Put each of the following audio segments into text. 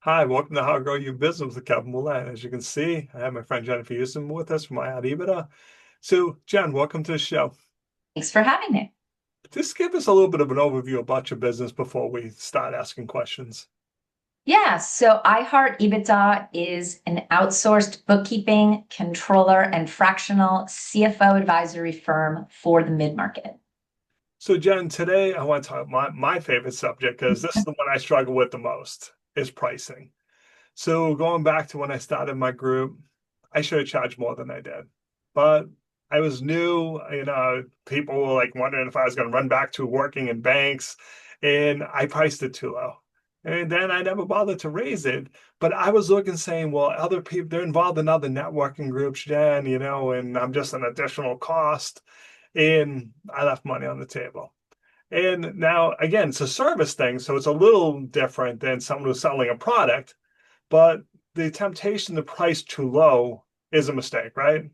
Hi, welcome to How to Grow Your Business with Kevin Willett. As you can see, I have my friend Jennifer Yousem with us from I Heart EBITDA. So, Jen, welcome to the show. Thanks for having me. Just give us a little bit of an overview about your business before we start asking questions. Yeah, so I Heart EBITDA is an outsourced bookkeeping, controller, and fractional CFO advisory firm for the mid-market. So, Jen, today I want to talk about my favorite subject because this is the one I struggle with the most is pricing. So, going back to when I started my group, I should have charged more than I did. But I was new, people were like wondering if I was going to run back to working in banks, and I priced it too low. And then I never bothered to raise it. But I was looking saying, well, other people, they're involved in other networking groups, Jen, and I'm just an additional cost. And I left money on the table. And now, again, it's a service thing. So it's a little different than someone who's selling a product, but the temptation to price too low is a mistake, right?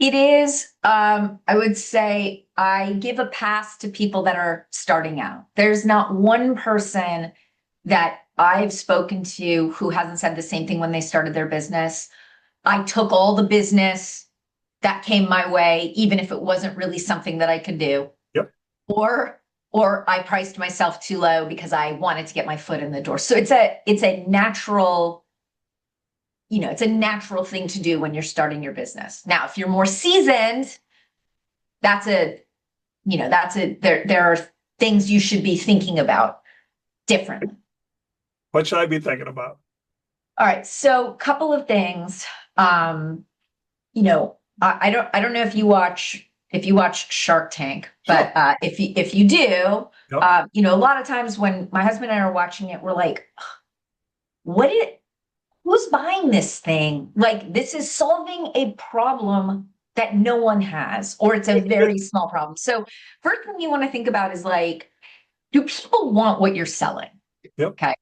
It is, I would say, I give a pass to people that are starting out. There's not one person that I've spoken to who hasn't said the same thing when they started their business. I took all the business that came my way, even if it wasn't really something that I could do. Yep. or or I priced myself too low because I wanted to get my foot in the door. So it's a natural, it's a natural thing to do when you're starting your business. Now, if you're more seasoned, that's a, there are things you should be thinking about differently. What should I be thinking about? All right, so couple of things. Um, I don't know if you watch Shark Tank, Sure. but if you do, Yep. a lot of times when my husband and I are watching it, we're like, what it who's buying this thing? Like, this is solving a problem that no one has, or it's a very small problem. So first thing you want to think about is like, do people want what you're selling? Yep. Okay.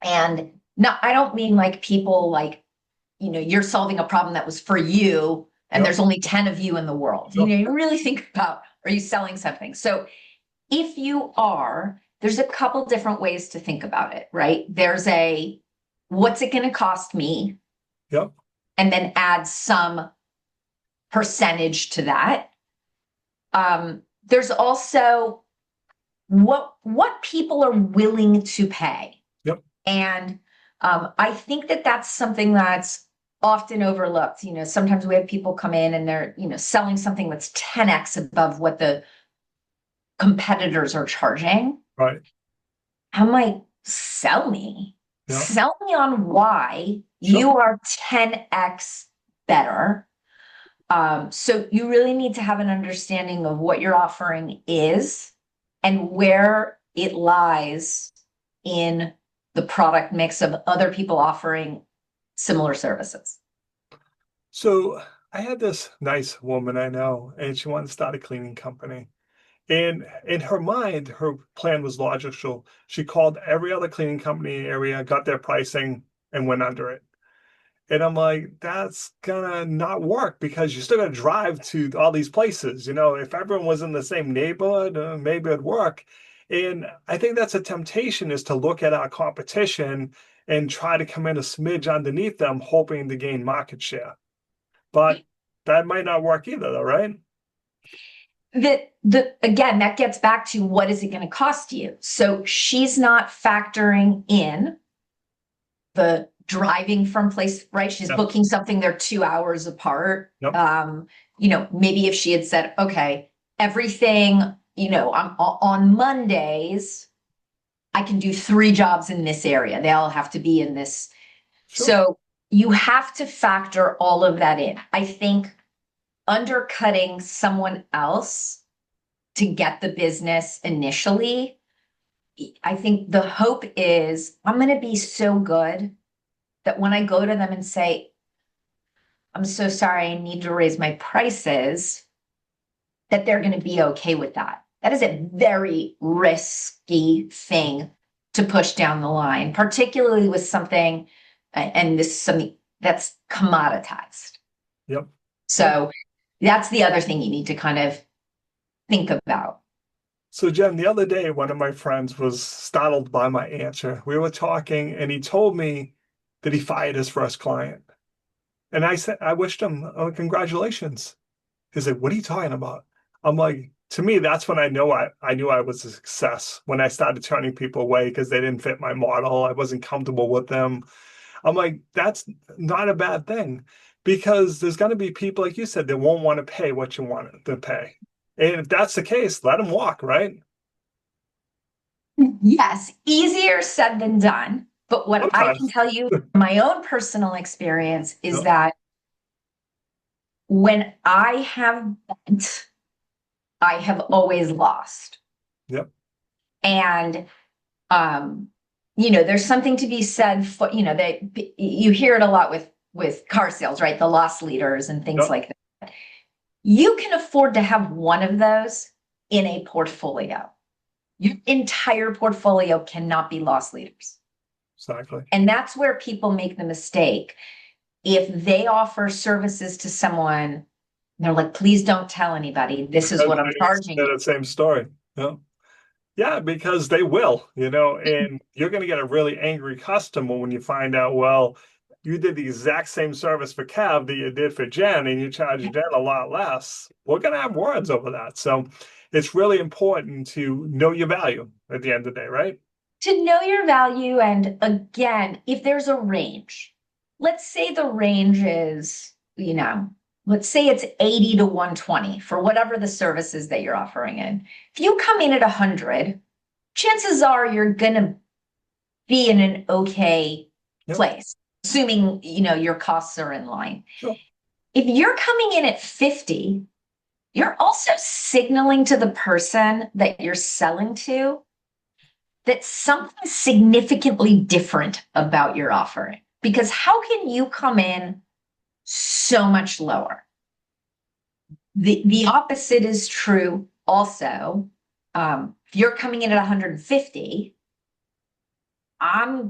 And no, I don't mean like people like, you're solving a problem that was for you and Yep. there's only 10 of you in the world. Sure. You really think about, are you selling something? So if you are, there's a couple different ways to think about it, right? There's what's it going to cost me? Yep. And then add some percentage to that. There's also what people are willing to pay. Yep. And I think that that's something that's often overlooked. Sometimes we have people come in and they're, selling something that's 10x above what the competitors are charging. Right. I'm like, sell me. Yeah. Sell me on why Sure. you are 10x better. So you really need to have an understanding of what your offering is and where it lies in the product mix of other people offering similar services. So I had this nice woman I know, and she wanted to start a cleaning company. And in her mind, her plan was logical. She called every other cleaning company in the area, got their pricing, and went under it. And I'm like, that's gonna not work because you still gotta drive to all these places. If everyone was in the same neighborhood, maybe it'd work. And I think that's a temptation is to look at our competition and try to come in a smidge underneath them, hoping to gain market share. But that might not work either, though, right? The again, that gets back to what is it going to cost you? So she's not factoring in the driving from place, right? She's Yep. booking something they're 2 hours apart. Yep. Maybe if she had said, okay, everything, I'm on Mondays, I can do 3 jobs in this area. They all have to be in this. Sure. So you have to factor all of that in. I think undercutting someone else to get the business initially, I think the hope is I'm going to be so good that when I go to them and say, I'm so sorry, I need to raise my prices, that they're going to be okay with that. That is a very risky thing to push down the line, particularly with something, and this is something that's commoditized. Yep. Yep. So that's the other thing you need to kind of think about. So, Jen, the other day, one of my friends was startled by my answer. We were talking, and he told me that he fired his first client. And I said, I wished him, oh, congratulations. He's like, what are you talking about? I'm like, to me, that's when I knew I was a success when I started turning people away because they didn't fit my model. I wasn't comfortable with them. I'm like, that's not a bad thing because there's going to be people, like you said, that won't want to pay what you want to pay. And if that's the case, let them walk, right? Yes, easier said than done. But what I can Sometimes. tell you, my own personal experience is Yep. that when I have bet, I have always lost. Yep. And um, there's something to be said for, that you hear it a lot with car sales, right? The loss leaders and things Yep. like that. You can afford to have one of those in a portfolio. Your entire portfolio cannot be loss leaders. Exactly. And that's where people make the mistake. If they offer services to someone, they're like, please don't tell anybody. This is what I'm Everybody needs to charging say you. the same story. Yep. Yeah, because they will, and you're going to get a really angry customer when you find out, well, you did the exact same service for Kev that you did for Jen, and you charged Jen a lot less. We're going to have words over that. So it's really important to know your value at the end of the day, right? To know your value, and again, if there's a range, let's say the range is, let's say it's 80 to 120 for whatever the services that you're offering in. If you come in at 100, chances are you're going to be in an okay Yep. place, assuming, your costs are in line. Sure. If you're coming in at 50, you're also signaling to the person that you're selling to that something significantly different about your offering. Because how can you come in so much lower? The opposite is true also. If you're coming in at 150, I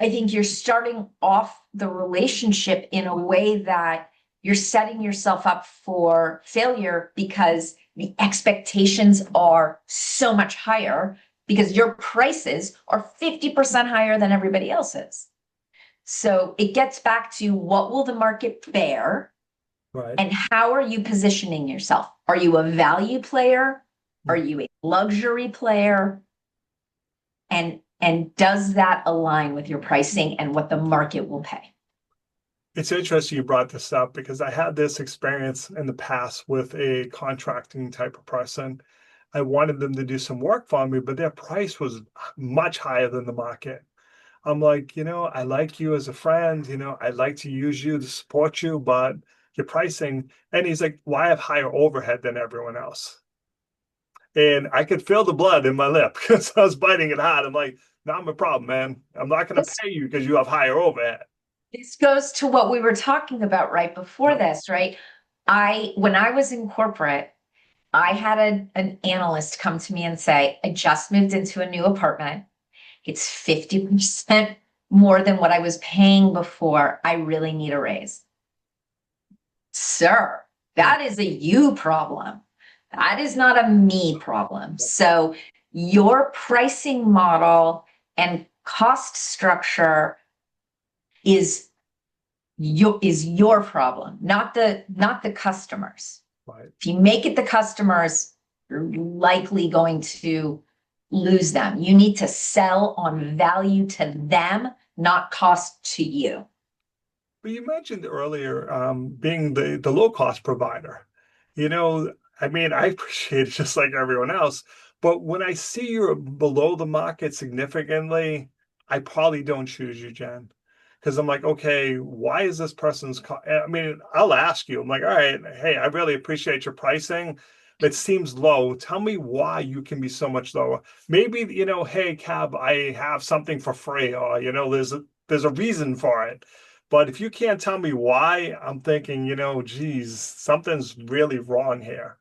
think you're starting off the relationship in a way that you're setting yourself up for failure because the expectations are so much higher because your prices are 50% higher than everybody else's. So it gets back to what will the market bear Right. and how are you positioning yourself? Are you a value player? Are Mm. you a luxury player? And does that align with your pricing and what the market will pay? It's interesting you brought this up because I had this experience in the past with a contracting type of person. I wanted them to do some work for me, but their price was much higher than the market. I'm like, I like you as a friend, I'd like to use you to support you, but your pricing. And he's like, well, I have higher overhead than everyone else. And I could feel the blood in my lip because I was biting it hard. I'm like, not my problem, man. I'm not going to This pay you because you have higher overhead. this goes to what we were talking about right before Yep. this, right? When I was in corporate, I had an analyst come to me and say, I just moved into a new apartment. It's 50% more than what I was paying before. I really need a raise. Sir, Yeah. that is a you problem. That is not a me problem. So your pricing model and cost structure is your problem, not the customers. Right. If you make it the customers, you're likely going to lose them. You need to sell on value to them, not cost to you. But you mentioned earlier being the low cost provider. You know, I mean, I appreciate it just like everyone else. But when I see you're below the market significantly, I probably don't choose you, Jen. Because I'm like, okay, why is this person's I mean, I'll ask you. I'm like, all right, hey, I really appreciate your pricing. It seems low. Tell me why you can be so much lower. Maybe, hey, Cab, I have something for free, or there's a reason for it. But if you can't tell me why, I'm thinking, geez, something's really wrong here.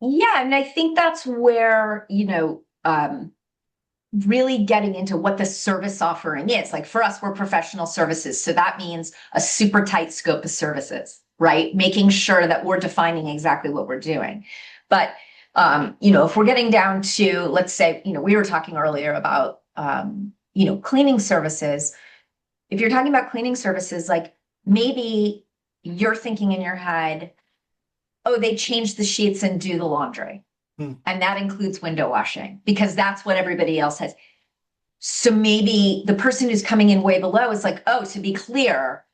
Yeah, and I think that's where, really getting into what the service offering is. Like for us, we're professional services. So that means a super tight scope of services, right? Making sure that we're defining exactly what we're doing. But If we're getting down to, let's say, we were talking earlier about, cleaning services. If you're talking about cleaning services, like maybe you're thinking in your head, oh, they change the sheets and do the laundry. Hmm. And that includes window washing because that's what everybody else has. So maybe the person who's coming in way below is like, oh, to be clear,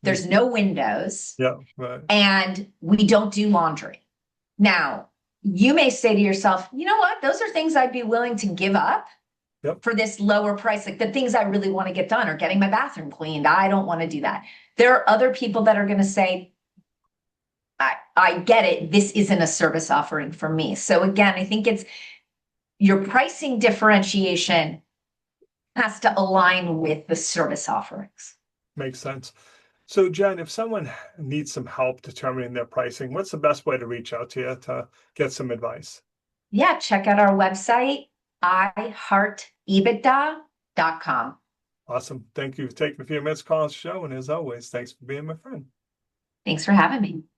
there's no windows Yeah, right. and we don't do laundry. Now, you may say to yourself, you know what? Those are things I'd be willing to give up Yep. for this lower price. Like the things I really want to get done are getting my bathroom cleaned. I don't want to do that. There are other people that are going to say, I get it. This isn't a service offering for me. So again, I think it's your pricing differentiation has to align with the service offerings. Makes sense. So, Jen, if someone needs some help determining their pricing, what's the best way to reach out to you to get some advice? Yeah, check out our website, iHeartEBITDA.com. Awesome. Thank you for taking a few minutes to call the show. And as always, thanks for being my friend. Thanks for having me.